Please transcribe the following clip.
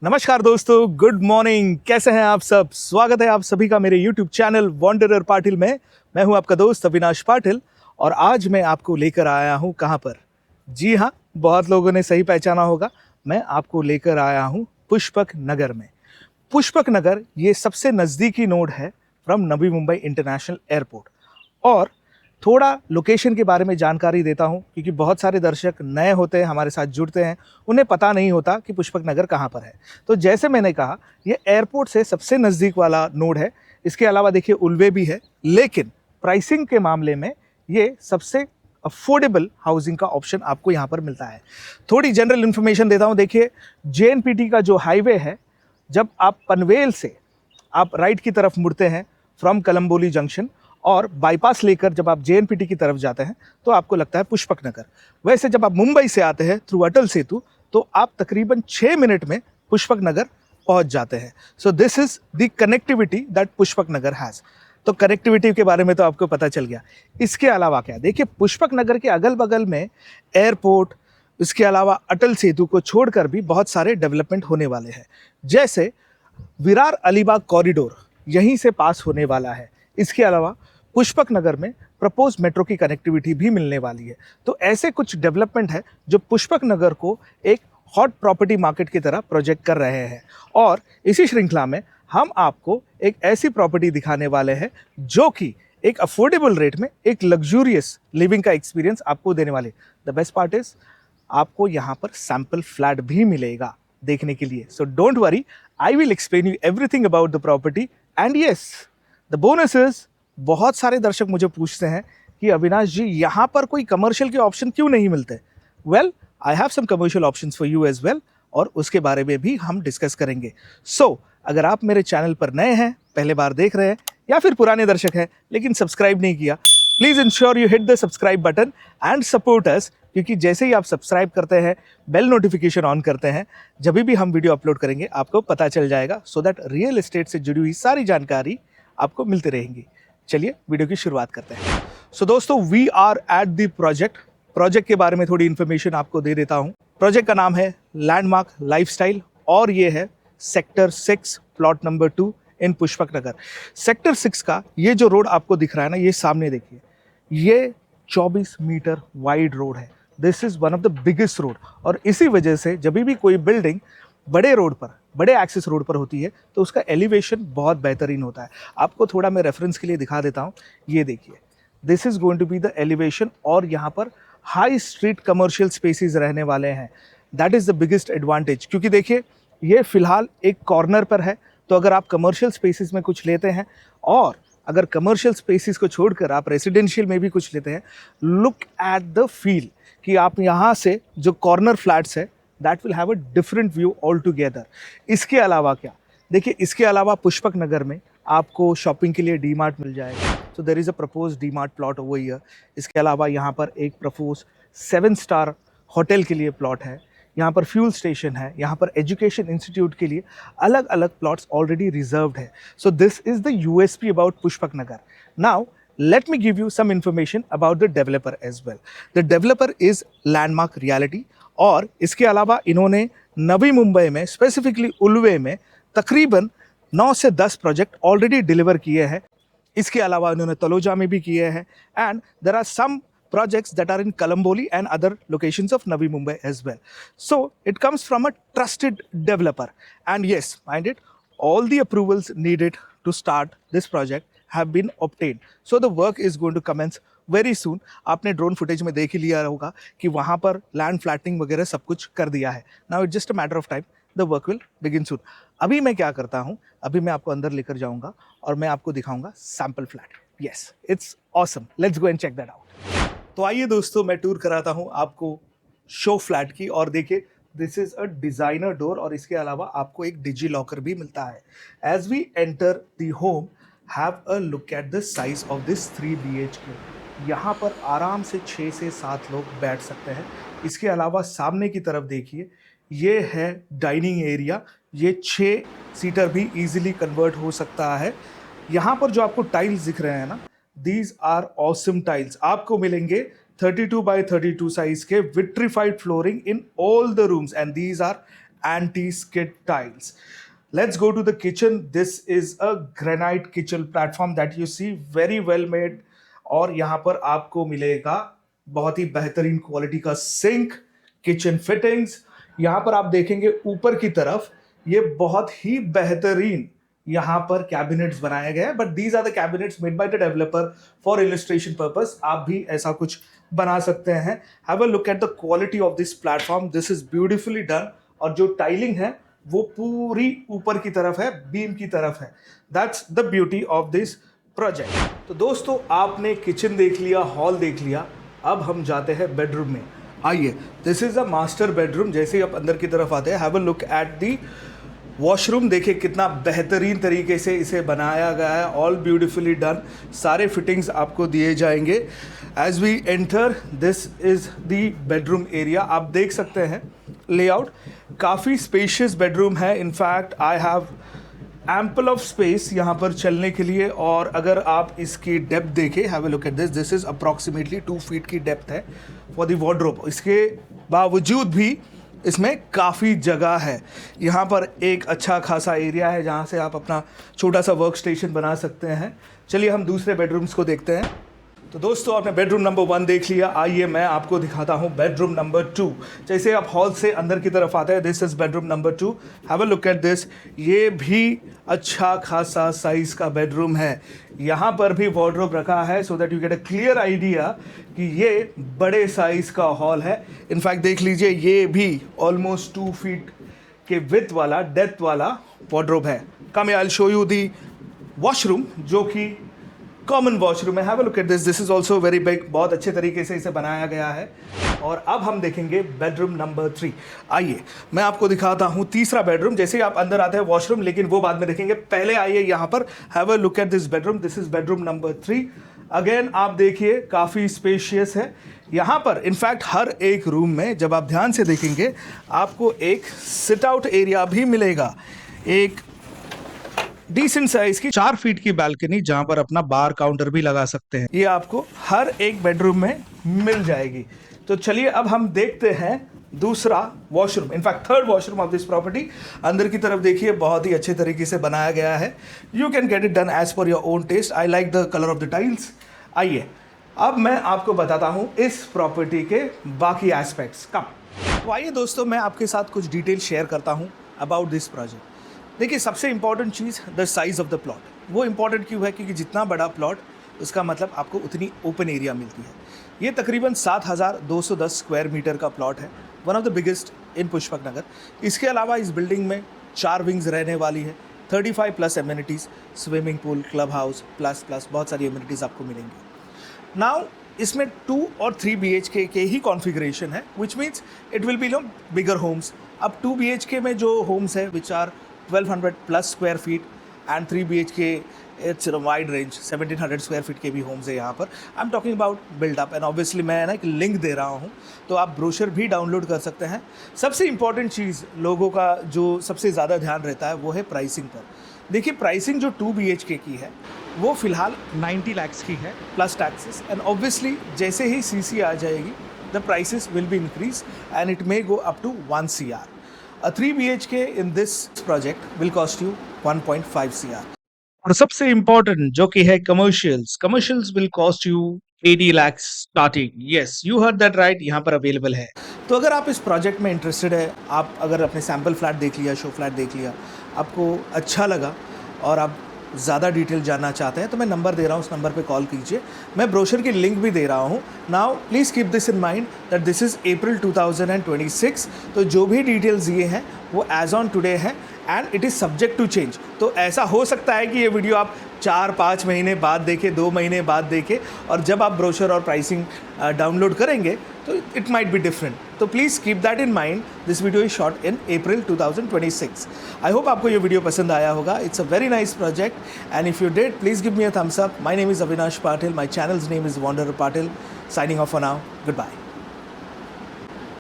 नमस्कार दोस्तों, good morning. कैसे हैं आप सब? स्वागत है आप सभी का मेरे YouTube चैनल वॉन्डरर पाटिल में। मैं हूं आपका दोस्त अविनाश पाटिल और आज मैं आपको लेकर आया हूं कहां पर? जी हाँ, बहुत लोगों ने सही पहचाना होगा। मैं आपको लेकर आया हूं पुष्पक नगर में। पुष्पक नगर ये सबसे नज़दीकी नोड है from Navi Mumbai international airport. और थोड़ा लोकेशन के बारे में जानकारी देता हूं क्योंकि बहुत सारे दर्शक नए होते हैं, हमारे साथ जुड़ते हैं, उन्हें पता नहीं होता कि पुष्पक नगर कहां पर है। तो जैसे मैंने कहा, ये एयरपोर्ट से सबसे नज़दीक वाला नोड है। इसके अलावा देखिए उल्वे भी है, लेकिन प्राइसिंग के मामले में ये सबसे अफोर्डेबल हाउसिंग का ऑप्शन आपको यहाँ पर मिलता है। थोड़ी जनरल इन्फॉर्मेशन देता हूँ। देखिए, JNPT का जो हाईवे है, जब आप पनवेल से आप राइट की तरफ मुड़ते हैं फ्रॉम कलम्बोली जंक्शन और बाईपास लेकर जब आप JNPT की तरफ जाते हैं तो आपको लगता है पुष्पक नगर। वैसे जब आप मुंबई से आते हैं थ्रू अटल सेतु तो आप तकरीबन 6 मिनट में पुष्पक नगर पहुंच जाते हैं। So this is the connectivity that Pushpak Nagar has. तो कनेक्टिविटी के बारे में तो आपको पता चल गया। इसके अलावा क्या, देखिए पुष्पक नगर के अगल बगल में एयरपोर्ट, इसके अलावा अटल सेतु को छोड़कर भी बहुत सारे डेवलपमेंट होने वाले हैं। जैसे विरार अलीबाग कॉरिडोर यहीं से पास होने वाला है। इसके अलावा पुष्पक नगर में प्रपोज मेट्रो की कनेक्टिविटी भी मिलने वाली है। तो ऐसे कुछ डेवलपमेंट है जो पुष्पक नगर को एक हॉट प्रॉपर्टी मार्केट की तरह प्रोजेक्ट कर रहे हैं। और इसी श्रृंखला में हम आपको एक ऐसी प्रॉपर्टी दिखाने वाले हैं जो कि एक अफोर्डेबल रेट में एक लग्जूरियस लिविंग का एक्सपीरियंस आपको देने वाले। द बेस्ट पार्ट इज आपको यहाँ पर सैंपल फ्लैट भी मिलेगा देखने के लिए। So don't worry, I will explain you everything about the property. And yes, the bonus is, बहुत सारे दर्शक मुझे पूछते हैं कि अविनाश जी यहाँ पर कोई कमर्शियल के ऑप्शन क्यों नहीं मिलते? Well, I have some commercial options for you as well और उसके बारे में भी हम डिस्कस करेंगे। सो अगर आप मेरे चैनल पर नए हैं, पहले बार देख रहे हैं, या फिर पुराने दर्शक हैं लेकिन सब्सक्राइब नहीं किया, please ensure you hit the subscribe button and support us. क्योंकि जैसे ही आप सब्सक्राइब करते हैं, बेल नोटिफिकेशन ऑन करते हैं, जब भी हम वीडियो अपलोड करेंगे आपको पता चल जाएगा, सो दैट रियल एस्टेट से जुड़ी हुई सारी जानकारी आपको मिलती रहेंगी। चलिए वीडियो की शुरुआत करते हैं। सो दोस्तों, we are at the project के बारे में थोड़ी इन्फॉर्मेशन आपको दे देता हूँ। प्रोजेक्ट का नाम है लैंडमार्क लाइफस्टाइल और ये है सेक्टर 6 प्लॉट नंबर 2 इन पुष्पक नगर। सेक्टर 6 का ये जो रोड आपको दिख रहा है ना, ये सामने देखिए, ये 24 मीटर वाइड रोड है। This is one of the biggest road. और इसी वजह से जब भी कोई बिल्डिंग बड़े रोड पर, बड़े एक्सेस रोड पर होती है तो उसका एलिवेशन बहुत बेहतरीन होता है। आपको थोड़ा मैं रेफरेंस के लिए दिखा देता हूँ। ये देखिए, this is going to be the elevation और यहाँ पर हाई स्ट्रीट कमर्शियल स्पेसिस रहने वाले हैं। That is the biggest advantage. क्योंकि देखिए, ये फिलहाल एक कॉर्नर पर है, तो अगर आप कमर्शियल स्पेसिस में कुछ लेते हैं और अगर कमर्शियल स्पेसिस को छोड़कर आप रेसिडेंशियल में भी कुछ लेते हैं, लुक एट द फील कि आप यहाँ से जो कॉर्नर फ्लैट्स है that will have a different view all together. इसके अलावा क्या, देखिए इसके अलावा पुष्पक नगर में आपको शॉपिंग के लिए डीमार्ट मिल जाएगा। So there is a propose DMart plot over here. इसके अलावा यहाँ पर एक प्रपोज 7 स्टार होटल के लिए प्लॉट है। यहाँ पर फ्यूल स्टेशन है। यहाँ पर एजुकेशन इंस्टीट्यूट के लिए अलग अलग प्लॉट्स ऑलरेडी रिजर्व्ड है। So this is the USP about Pushpak Nagar. Now let me give you some information about the developer as well. The developer is Landmark Realty और इसके अलावा इन्होंने नवी मुंबई में, स्पेसिफिकली उल्वे में, तकरीबन 9 से 10 प्रोजेक्ट ऑलरेडी डिलीवर किए हैं। इसके अलावा इन्होंने तलोजा में भी किए हैं and there are some projects that are in Kalamboli and other locations of Navi Mumbai as well. So it comes from a trusted developer. And yes, mind it, all the approvals needed to start this project have been obtained. So the work is going to commence very soon. आपने drone footage में देख ही लिया होगा कि वहाँ पर land flattening वगैरह सब कुछ कर दिया है। Now it's just a matter of time. The work will begin soon. अभी मैं क्या करता हूँ, अभी मैं आपको अंदर लेकर जाऊँगा और मैं आपको दिखाऊँगा sample flat. Yes, it's awesome. Let's go and check that out. तो आइए दोस्तों, मैं टूर कराता हूँ आपको शो फ्लैट की। और देखिए, this is a designer door और इसके अलावा आपको एक डिजी लॉकर भी मिलता है। As we enter the home, have a look at the size of this 3 BHK। यहाँ पर आराम से 6 से 7 लोग बैठ सकते हैं। इसके अलावा सामने की तरफ देखिए, ये है डाइनिंग एरिया। ये 6 सीटर भी इजीली कन्वर्ट हो सकता है। यहाँ पर जो आपको टाइल्स दिख रहे हैं ना, These are awesome tiles. आपको मिलेंगे 32 by 32 साइज के vitrified flooring in all the rooms and these are anti-skid tiles. Let's go to the kitchen. This is a granite kitchen platform that you see, very well made. और यहाँ पर आपको मिलेगा बहुत ही बेहतरीन क्वालिटी का sink, kitchen fittings. यहाँ पर आप देखेंगे ऊपर की तरफ ये बहुत ही बेहतरीन यहाँ पर कैबिनेट्स बनाए गए हैं, but these are the cabinets made by the developer for illustration purpose. आप भी ऐसा कुछ बना सकते हैं। Have a look at the quality of this platform, this is beautifully done. और जो टाइलिंग है वो पूरी ऊपर की तरफ है, बीम की तरफ है। That's the beauty of this project. तो दोस्तों, आपने किचन देख लिया, हॉल देख लिया, अब हम जाते हैं बेडरूम में। आइए, this is a master bedroom. जैसे ही आप अंदर की तरफ आते हैं, have a look at the washroom. देखिए कितना बेहतरीन तरीके से इसे बनाया गया है, ऑल ब्यूटिफुली डन। सारे फिटिंग्स आपको दिए जाएंगे। As we enter, this is the bedroom area. आप देख सकते हैं लेआउट, काफ़ी स्पेशियस बेडरूम है। In fact I have ample of space यहाँ पर चलने के लिए। और अगर आप इसकी डेप्थ देखें, have a look at this, this is approximately 2 feet की डेप्थ है फॉर द वार्डरोब। इसके बावजूद भी इसमें काफ़ी जगह है। यहाँ पर एक अच्छा खासा एरिया है जहाँ से आप अपना छोटा सा वर्क स्टेशन बना सकते हैं। चलिए हम दूसरे बेडरूम्स को देखते हैं। तो दोस्तों, आपने बेडरूम नंबर 1 देख लिया। आइए मैं आपको दिखाता हूँ बेडरूम नंबर 2। जैसे आप हॉल से अंदर की तरफ आते हैं, this is bedroom number 2। Have a look at this. ये भी अच्छा खासा साइज का बेडरूम है। यहाँ पर भी वार्डरोब रखा है so that you get a clear idea कि ये बड़े साइज का हॉल है। इनफैक्ट देख लीजिए, ये भी ऑलमोस्ट 2 फीट के विथ वाला, डेप्थ वाला वार्डरोब है। Come I will show you the washroom, जो कि कॉमन वॉशरूम है। Have a look at this, this is also very big. बहुत अच्छे तरीके से इसे बनाया गया है। और अब हम देखेंगे बेडरूम नंबर 3। आइए मैं आपको दिखाता हूँ तीसरा बेडरूम। जैसे ही आप अंदर आते हैं वॉशरूम, लेकिन वो बाद में देखेंगे। पहले आइए यहाँ पर, have a look at this bedroom. This is bedroom number 3। Again आप देखिए काफ़ी स्पेशियस है यहाँ पर। इनफैक्ट हर एक रूम में जब आप ध्यान से देखेंगे, आपको एक सिट आउट एरिया भी मिलेगा। एक डिसेंट साइज की 4 फीट की बालकनी, जहां पर अपना बार काउंटर भी लगा सकते हैं। ये आपको हर एक बेडरूम में मिल जाएगी। तो चलिए अब हम देखते हैं दूसरा washroom, in fact third washroom of this property. अंदर की तरफ देखिए, बहुत ही अच्छे तरीके से बनाया गया है। You can get it done as per your own taste. I like the colour of the tiles. आइए अब मैं आपको बताता हूँ इस प्रॉपर्टी के बाकी एस्पेक्ट्स का। तो आइए दोस्तों, मैं आपके साथ कुछ डिटेल शेयर करता हूँ अबाउट दिस प्रोजेक्ट। देखिए, सबसे important cheese the size of the plot. वो इंपॉर्टेंट क्यों है? क्योंकि जितना बड़ा प्लॉट, उसका मतलब आपको उतनी ओपन एरिया मिलती है। ये तकरीबन 7,210 स्क्वायर मीटर का प्लॉट है, one of the biggest in Pushpak Nagar. इसके अलावा इस बिल्डिंग में 4 विंग्स रहने वाली है, 35 plus amenities, swimming pool, club house plus बहुत सारी एमिनिटीज़ आपको मिलेंगी। नाउ इसमें 2 और 3 BHK के ही कॉन्फ़िगरेशन है, which means it will be bigger homes. अब 2 BHK में जो होम्स है which are 1200 plus square feet and 3 BHK, it's wide range 1700 square feet के भी होम्स है यहाँ पर। I am talking about buildup. And obviously मैं ना एक लिंक दे रहा हूँ, तो आप ब्रोशर भी डाउनलोड कर सकते हैं। सबसे इंपॉर्टेंट चीज़ लोगों का जो सबसे ज़्यादा ध्यान रहता है वो है प्राइसिंग पर। देखिए, प्राइसिंग जो 2 BHK की है वो फ़िलहाल 90 lakhs की है प्लस टैक्सेस। एंड ऑब्वियसली जैसे ही CC आ जाएगी, the prices will be increase and it may go up to 1 CR। A 3 BHK in this project will cost you 1.5 CR। और सबसे इम्पोर्टेंट जो कि है commercials will cost you 80 lakhs starting. Yes, you heard that right, यहाँ पर available है। तो अगर आप इस प्रोजेक्ट में इंटरेस्टेड है, आप अगर अपने सैम्पल फ्लैट देख लिया, शो फ्लैट देख लिया, आपको अच्छा लगा और आप ज़्यादा डिटेल जानना चाहते हैं, तो मैं नंबर दे रहा हूँ, उस नंबर पे कॉल कीजिए। मैं ब्रोशर की लिंक भी दे रहा हूँ। Now please keep this in mind that this is April 2026। तो जो भी डिटेल्स ये हैं वो एज ऑन टुडे है and it is subject to change. तो ऐसा हो सकता है कि ये वीडियो आप 4-5 महीने बाद देखें, 2 महीने बाद देखें, और जब आप ब्रोशर और प्राइसिंग डाउनलोड करेंगे तो इट माइट बी डिफरेंट। तो please keep that in mind. This video is shot in April 2026। I hope आपको ये वीडियो पसंद आया होगा। It's a very nice project and if you did, please give me a thumbs up. My name is Avinash Patil, my channel's name is wanderer Patil. Signing off for now, good bye.